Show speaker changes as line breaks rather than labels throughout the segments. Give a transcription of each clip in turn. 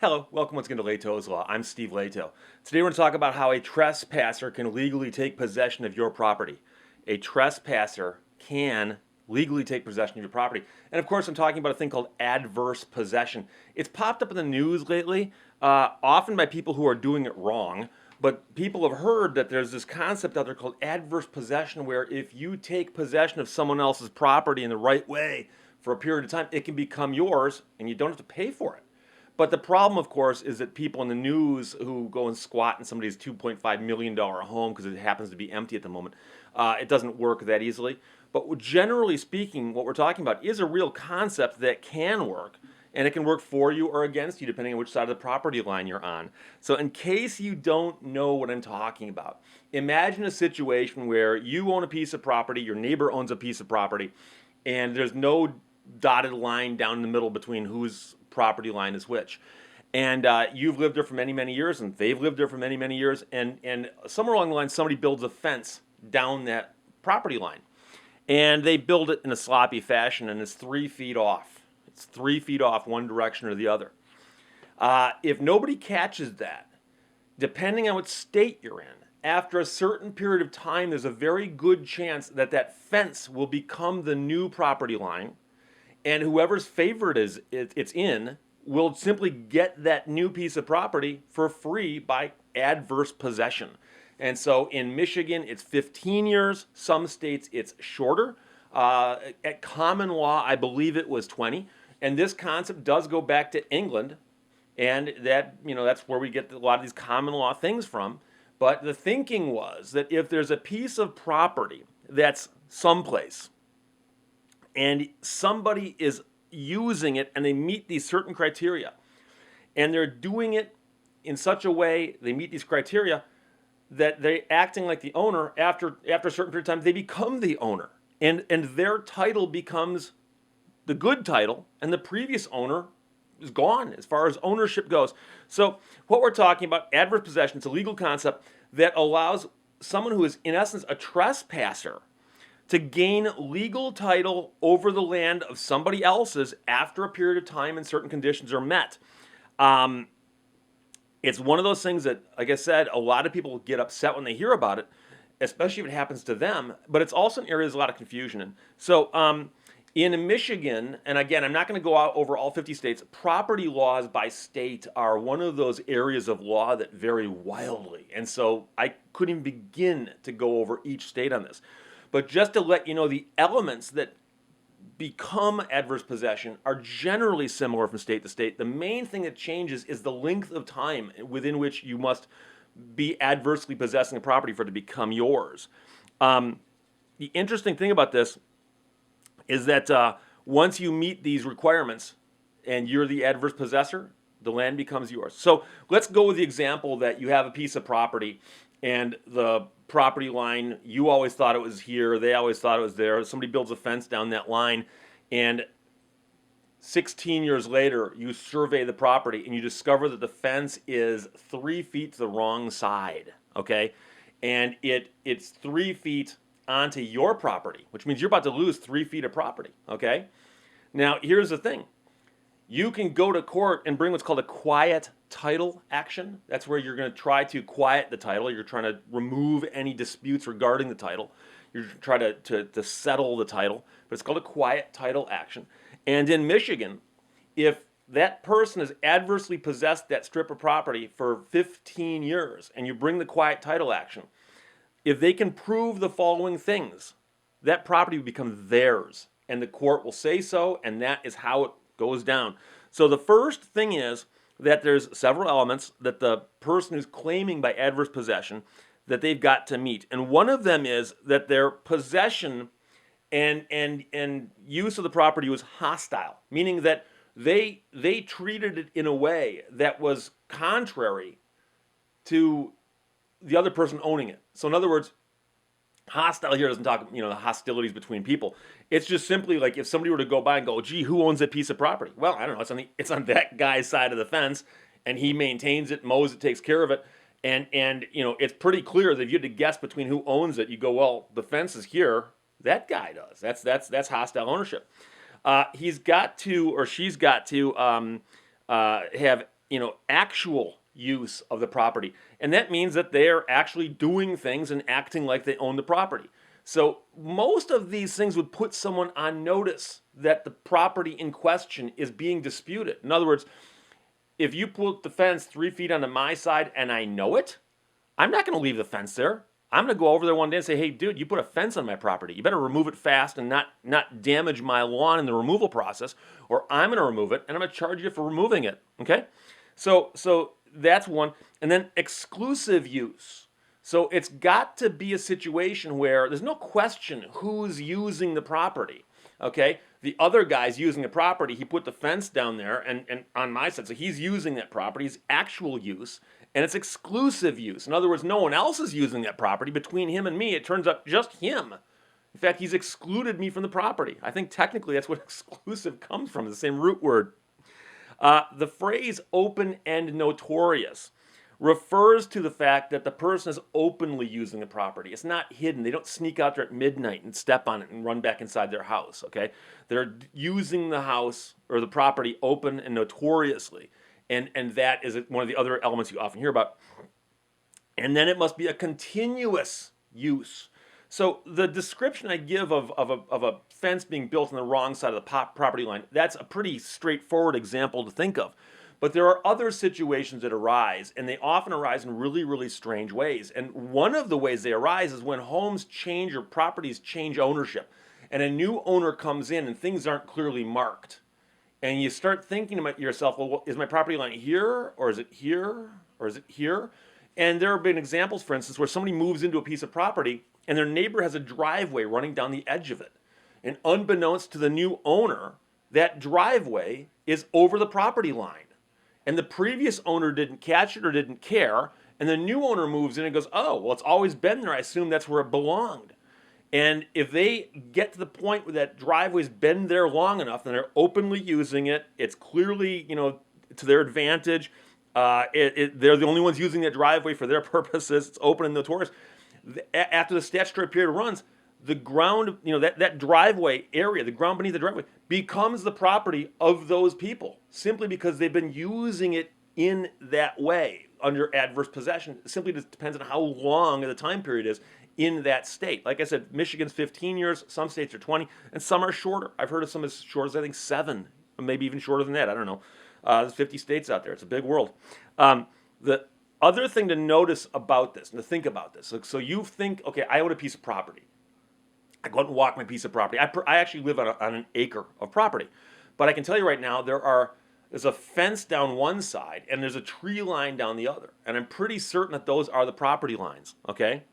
Hello, welcome once again to Lehto's Law. I'm Steve Lehto. Today we're going to talk about how a trespasser can legally take possession of your property. A trespasser can legally take possession of your property. And of course, I'm talking about a thing called adverse possession. It's popped up in the news lately, often by people who are doing it wrong. But people have heard that there's this concept out there called adverse possession, where if you take possession of someone else's property in the right way for a period of time, it can become yours and you don't have to pay for it. But the problem, of course, is that people in the news who go and squat in somebody's $2.5 million home because it happens to be empty at the moment, it doesn't work that easily. But generally speaking, what we're talking about is a real concept that can work, and it can work for you or against you depending on which side of the property line you're on. So in case you don't know what I'm talking about, imagine a situation where you own a piece of property, your neighbor owns a piece of property, and there's no dotted line down in the middle between whose property line is which. And you've lived there for many, many years, and they've lived there for many, many years. And somewhere along the line, somebody builds a fence down that property line. And they build it in a sloppy fashion, and it's 3 feet off. It's 3 feet off one direction or the other. If nobody catches that, depending on what state you're in, after a certain period of time, there's a very good chance that that fence will become the new property line, and whoever's favorite it's in will simply get that new piece of property for free by adverse possession. And so in Michigan, it's 15 years. Some states, it's shorter. At common law, I believe it was 20. And this concept does go back to England, and that's where we get a lot of these common law things from. But the thinking was that if there's a piece of property that's someplace, and somebody is using it and they meet these certain criteria, and they're doing it in such a way, they meet these criteria, that they're acting like the owner, after a certain period of time, they become the owner. And their title becomes the good title, and the previous owner is gone as far as ownership goes. So what we're talking about, adverse possession, it's a legal concept that allows someone who is, in essence, a trespasser to gain legal title over the land of somebody else's after a period of time and certain conditions are met. It's one of those things that, like I said, a lot of people get upset when they hear about it, especially if it happens to them, but it's also an area there's a lot of confusion in. So in Michigan, and again, I'm not going to go out over all 50 states, property laws by state are one of those areas of law that vary wildly. And so I couldn't even begin to go over each state on this. But just to let you know, the elements that become adverse possession are generally similar from state to state. The main thing that changes is the length of time within which you must be adversely possessing a property for it to become yours. The interesting thing about this is that once you meet these requirements and you're the adverse possessor, the land becomes yours. So let's go with the example that you have a piece of property and the property line, you always thought it was here, they always thought it was there. Somebody builds a fence down that line, and 16 years later, you survey the property and you discover that the fence is 3 feet to the wrong side, okay? And it's 3 feet onto your property, which means you're about to lose 3 feet of property, okay? Now, here's the thing. You can go to court and bring what's called a quiet title action. That's where you're going to try to quiet the title. You're trying to remove any disputes regarding the title. You're trying to settle the title. But it's called a quiet title action. And in Michigan, if that person has adversely possessed that strip of property for 15 years and you bring the quiet title action, if they can prove the following things, that property will become theirs. And the court will say so, and that is how it goes down. So the first thing is that there's several elements that the person who's claiming by adverse possession that they've got to meet. And one of them is that their possession and use of the property was hostile, meaning that they treated it in a way that was contrary to the other person owning it. So in other words, hostile here doesn't talk, the hostilities between people. It's just simply like if somebody were to go by and go, gee, who owns that piece of property? Well, I don't know. It's on that guy's side of the fence, and he maintains it, mows it, takes care of it. And it's pretty clear that if you had to guess between who owns it, you go, well, the fence is here. That guy does. That's hostile ownership. He's got to, or she's got to have actual use of the property. And that means that they're actually doing things and acting like they own the property. So most of these things would put someone on notice that the property in question is being disputed. In other words, if you put the fence 3 feet onto my side and I know it, I'm not going to leave the fence there. I'm going to go over there one day and say, hey, dude, you put a fence on my property. You better remove it fast and not damage my lawn in the removal process, or I'm going to remove it and I'm going to charge you for removing it. Okay? So that's one. And then exclusive use. So it's got to be a situation where there's no question who's using the property. Okay? The other guy's using the property. He put the fence down there and on my side. So he's using that property. It's actual use. And it's exclusive use. In other words, no one else is using that property. Between him and me, it turns out just him. In fact, he's excluded me from the property. I think technically that's what exclusive comes from, the same root word. The phrase open and notorious refers to the fact that the person is openly using the property. It's not hidden. They don't sneak out there at midnight and step on it and run back inside their house, okay? They're using the house or the property open and notoriously. And that is one of the other elements you often hear about. And then it must be a continuous use. So the description I give of a fence being built on the wrong side of the property line, that's a pretty straightforward example to think of. But there are other situations that arise, and they often arise in really, really strange ways. And one of the ways they arise is when homes change or properties change ownership, and a new owner comes in and things aren't clearly marked. And you start thinking to yourself, well, is my property line here, or is it here, or is it here? And there have been examples, for instance, where somebody moves into a piece of property and their neighbor has a driveway running down the edge of it. And unbeknownst to the new owner, that driveway is over the property line. And the previous owner didn't catch it or didn't care. And the new owner moves in and goes, oh, well, it's always been there. I assume that's where it belonged. And if they get to the point where that driveway's been there long enough and they're openly using it, it's clearly, to their advantage. They're the only ones using that driveway for their purposes. It's open and notorious. After the statutory period runs, the ground, that driveway area, the ground beneath the driveway, becomes the property of those people simply because they've been using it in that way under adverse possession. It simply just depends on how long the time period is in that state. Like I said, Michigan's 15 years, some states are 20, and some are shorter. I've heard of some as short as, I think, 7, maybe even shorter than that. I don't know. There's 50 states out there. It's a big world. The other thing to notice about this and to think about this, so you think, okay, I own a piece of property. I go out and walk my piece of property. I actually live on an acre of property. But I can tell you right now, there's a fence down one side and there's a tree line down the other. And I'm pretty certain that those are the property lines, okay?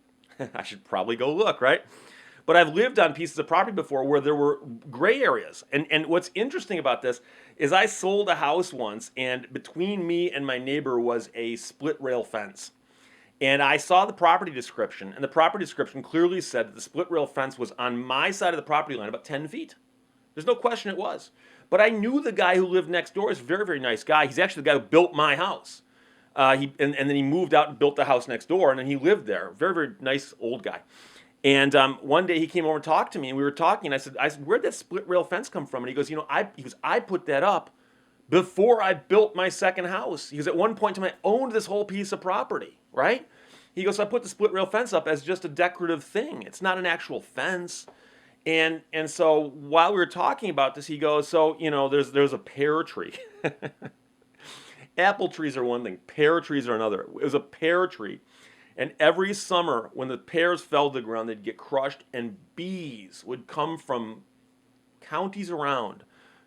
I should probably go look, right? But I've lived on pieces of property before where there were gray areas. And what's interesting about this is I sold a house once, and between me and my neighbor was a split rail fence. And I saw the property description, and the property description clearly said that the split rail fence was on my side of the property line about 10 feet. There's no question it was. But I knew the guy who lived next door. He's a very, very nice guy. He's actually the guy who built my house. And then he moved out and built the house next door, and then he lived there. Very, very nice old guy. And one day he came over and talked to me, and we were talking, and I said, where'd that split rail fence come from? And he goes, I put that up before I built my second house. He goes, at one point in time, I owned this whole piece of property, right? He goes, so I put the split rail fence up as just a decorative thing. It's not an actual fence. And so while we were talking about this, he goes, so, there's a pear tree. Apple trees are one thing, pear trees are another. It was a pear tree. And every summer, when the pears fell to the ground, they'd get crushed, and bees would come from counties around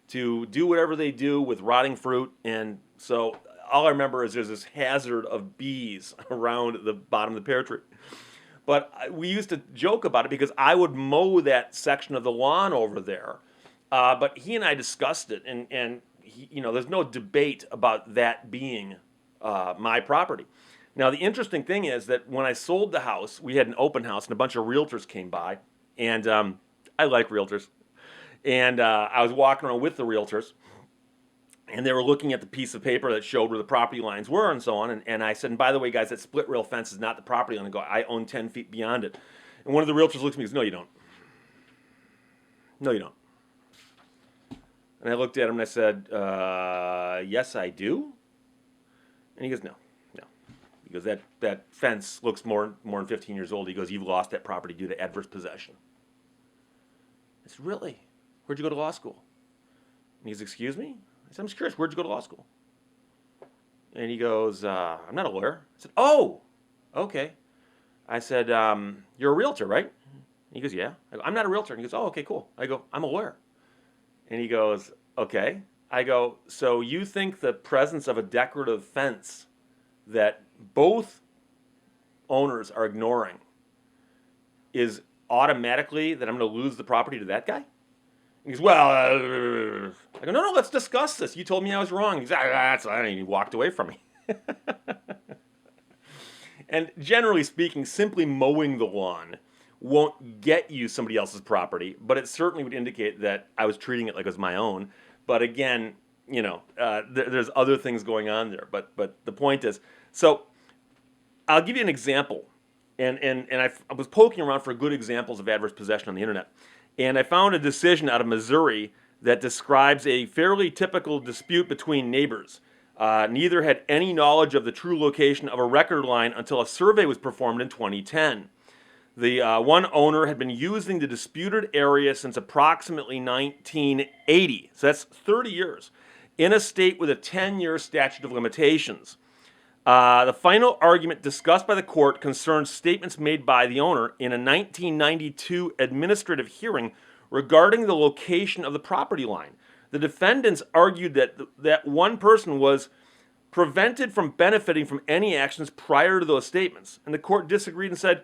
to do whatever they do with rotting fruit. And so all I remember is there's this hazard of bees around the bottom of the pear tree. But we used to joke about it because I would mow that section of the lawn over there. But he and I discussed it, and he, there's no debate about that being my property. Now, the interesting thing is that when I sold the house, we had an open house, and a bunch of realtors came by. And I like realtors. And I was walking around with the realtors, and they were looking at the piece of paper that showed where the property lines were and so on. And I said, and by the way, guys, that split rail fence is not the property line. I own 10 feet beyond it. And one of the realtors looked at me and goes, no, you don't. No, you don't. And I looked at him and I said, yes, I do. And he goes, no, no. He goes, that fence looks more than 15 years old. He goes, you've lost that property due to adverse possession. I said, really? Where'd you go to law school? And he goes, excuse me? I said, I'm just curious, where'd you go to law school? And he goes, I'm not a lawyer. I said, oh, okay. I said, you're a realtor, right? And he goes, yeah. I go, I'm not a realtor. And he goes, oh, okay, cool. I go, I'm a lawyer. And he goes, okay. I go, so you think the presence of a decorative fence that both owners are ignoring is automatically that I'm going to lose the property to that guy? He goes, well, I go, no, let's discuss this. You told me I was wrong. He's like, that's fine. And he walked away from me. And generally speaking, simply mowing the lawn won't get you somebody else's property, but it certainly would indicate that I was treating it like it was my own. But again, there's other things going on there. But the point is, so I'll give you an example. And I was poking around for good examples of adverse possession on the internet. And I found a decision out of Missouri that describes a fairly typical dispute between neighbors. Neither had any knowledge of the true location of a record line until a survey was performed in 2010. The one owner had been using the disputed area since approximately 1980, so that's 30 years, in a state with a 10-year statute of limitations. The final argument discussed by the court concerned statements made by the owner in a 1992 administrative hearing regarding the location of the property line. The defendants argued that one person was prevented from benefiting from any actions prior to those statements, and the court disagreed and said,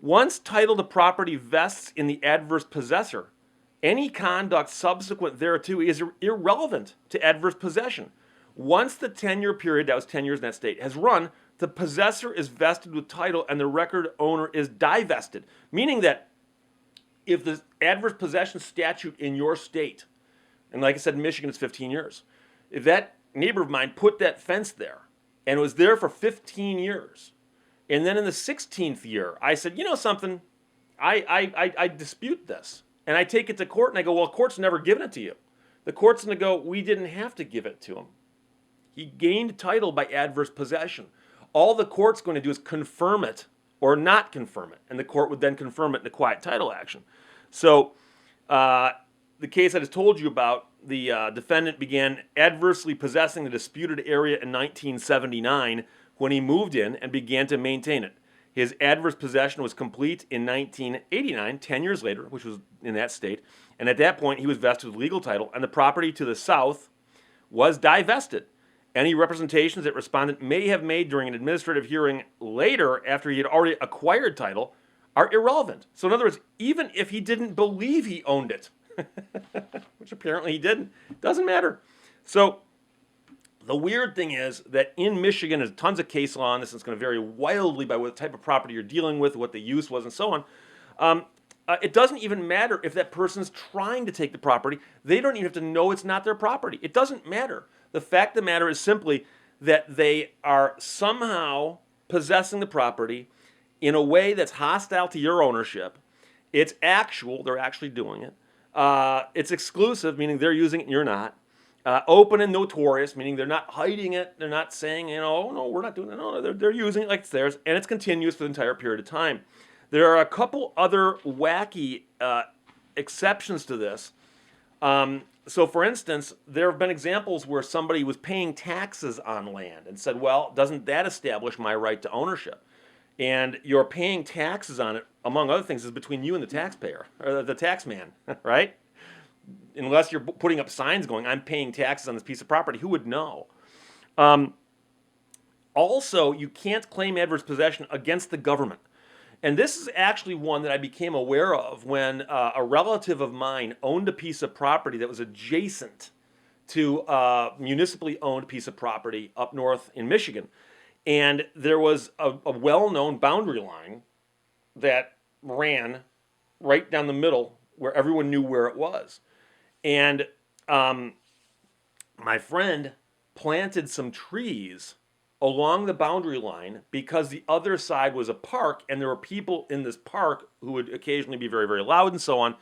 once title to property vests in the adverse possessor, any conduct subsequent thereto is irrelevant to adverse possession. Once the 10-year period, that was 10 years in that state, has run, the possessor is vested with title and the record owner is divested. Meaning that if the adverse possession statute in your state, and like I said, in Michigan it's 15 years, if that neighbor of mine put that fence there and it was there for 15 years, and then in the 16th year, I said, you know something, I dispute this. And I take it to court and I go, well, court's never given it to you. The court's going to go, we didn't have to give it to him. He gained title by adverse possession. All the court's going to do is confirm it or not confirm it. And the court would then confirm it in a quiet title action. So the case I just told you about, the defendant began adversely possessing the disputed area in 1979 when he moved in and began to maintain it. His adverse possession was complete in 1989, 10 years later, which was in that state. And at that point, he was vested with legal title, and the property to the south was divested. Any representations that respondent may have made during an administrative hearing later after he had already acquired title are irrelevant. So in other words, even if he didn't believe he owned it, which apparently he didn't, doesn't matter. So the weird thing is that in Michigan, there's tons of case law on this, and it's going to vary wildly by what type of property you're dealing with, what the use was, and so on. It doesn't even matter if that person's trying to take the property. They don't even have to know it's not their property. It doesn't matter. The fact of the matter is simply that they are somehow possessing the property in a way that's hostile to your ownership. It's actual, they're actually doing it. It's exclusive, meaning they're using it and you're not. Open and notorious, meaning they're not hiding it. They're not saying, oh, no, we're not doing it. No, they're using it like it's theirs, and it's continuous for the entire period of time. There are a couple other wacky exceptions to this. So, for instance, there have been examples where somebody was paying taxes on land and said, well, doesn't that establish my right to ownership? And you're paying taxes on it, among other things, is between you and the taxpayer, or the tax man, right? Unless you're putting up signs going, I'm paying taxes on this piece of property, who would know? Also, you can't claim adverse possession against the government. And this is actually one that I became aware of when a relative of mine owned a piece of property that was adjacent to a municipally owned piece of property up north in Michigan. And there was a well-known boundary line that ran right down the middle where everyone knew where it was. And my friend planted some trees along the boundary line because the other side was a park, and there were people in this park who would occasionally be very, very loud and so on.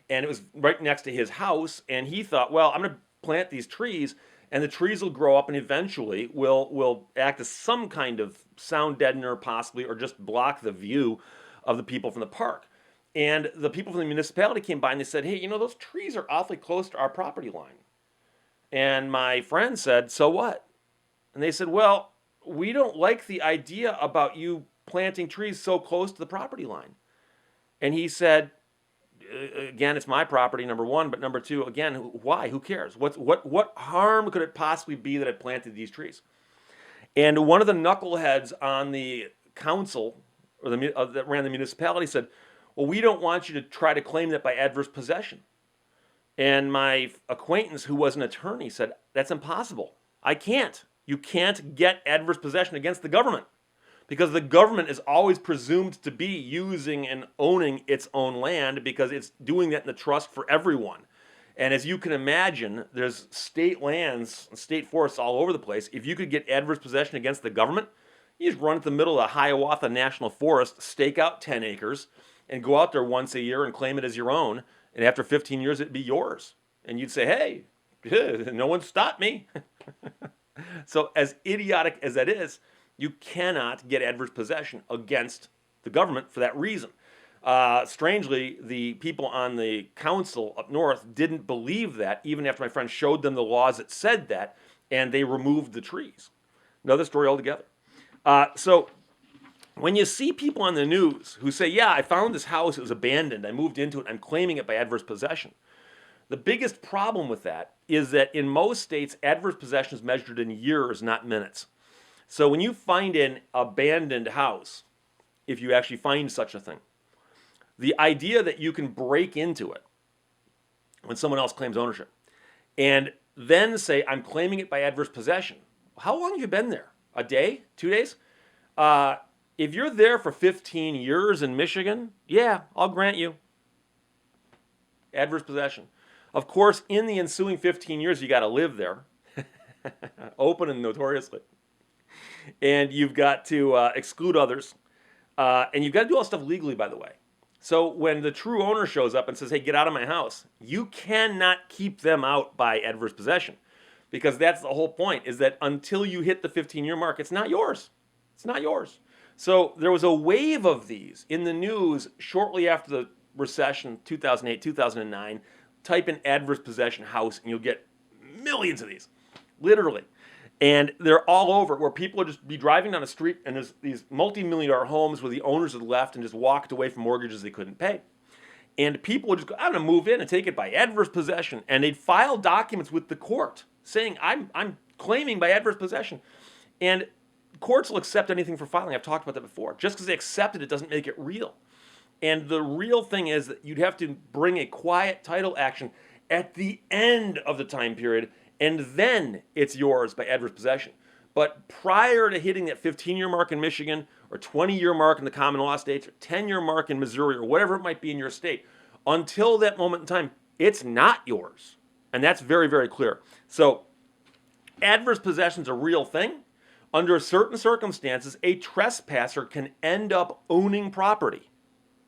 And it was right next to his house, and he thought, well, I'm going to plant these trees, And the trees will grow up and eventually will act as some kind of sound deadener, possibly, or just block the view of the people from the park. And the people from the municipality came by and they said, hey, those trees are awfully close to our property line. And my friend said, so what? And they said, well, we don't like the idea about you planting trees so close to the property line. And he said, again, it's my property, number one, but number two, again, why? Who cares? What harm could it possibly be that I planted these trees? And one of the knuckleheads on the council or that ran the municipality said, well, we don't want you to try to claim that by adverse possession. And my acquaintance, who was an attorney, said, that's impossible. I can't. You can't get adverse possession against the government because the government is always presumed to be using and owning its own land because it's doing that in the trust for everyone. And as you can imagine, there's state lands and state forests all over the place. If you could get adverse possession against the government, you just run to the middle of the Hiawatha National Forest, stake out 10 acres, and go out there once a year and claim it as your own. And after 15 years, it'd be yours. And you'd say, hey, no one stopped me. So as idiotic as that is, you cannot get adverse possession against the government for that reason. Strangely, the people on the council up north didn't believe that, even after my friend showed them the laws that said that, and they removed the trees. Another story altogether. So when you see people on the news who say, yeah, I found this house, it was abandoned, I moved into it, I'm claiming it by adverse possession. The biggest problem with that is that in most states, adverse possession is measured in years, not minutes. So when you find an abandoned house, if you actually find such a thing, the idea that you can break into it when someone else claims ownership and then say, I'm claiming it by adverse possession. How long have you been there? A day? 2 days? If you're there for 15 years in Michigan, yeah, I'll grant you adverse possession. Of course, in the ensuing 15 years, you got to live there, open and notoriously. And you've got to exclude others. And you've got to do all this stuff legally, by the way. So when the true owner shows up and says, hey, get out of my house, you cannot keep them out by adverse possession. Because that's the whole point, is that until you hit the 15-year mark, it's not yours. It's not yours. So there was a wave of these in the news shortly after the recession, 2008, 2009. Type in adverse possession house and you'll get millions of these, literally. And they're all over where people will just be driving down the street and there's these multi-million-dollar homes where the owners had left and just walked away from mortgages they couldn't pay. And people would just go, I'm going to move in and take it by adverse possession. And they'd file documents with the court saying, I'm claiming by adverse possession. And courts will accept anything for filing. I've talked about that before. Just because they accept it, it doesn't make it real. And the real thing is that you'd have to bring a quiet title action at the end of the time period, and then it's yours by adverse possession. But prior to hitting that 15-year mark in Michigan, or 20-year mark in the common law states, or 10-year mark in Missouri, or whatever it might be in your state, until that moment in time, it's not yours. And that's very, very clear. So adverse possession is a real thing. Under certain circumstances, a trespasser can end up owning property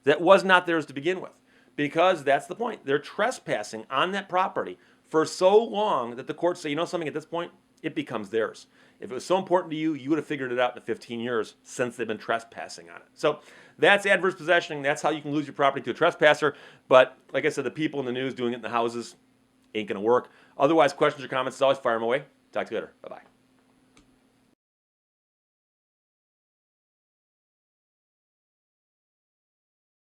that was not theirs to begin with. Because that's the point. They're trespassing on that property for so long that the courts say, you know something, at this point, it becomes theirs. If it was so important to you, you would have figured it out in the 15 years since they've been trespassing on it. So that's adverse possession. That's how you can lose your property to a trespasser. But like I said, the people in the news doing it in the houses ain't going to work. Otherwise, questions or comments, as always, fire them away. Talk to you later. Bye-bye.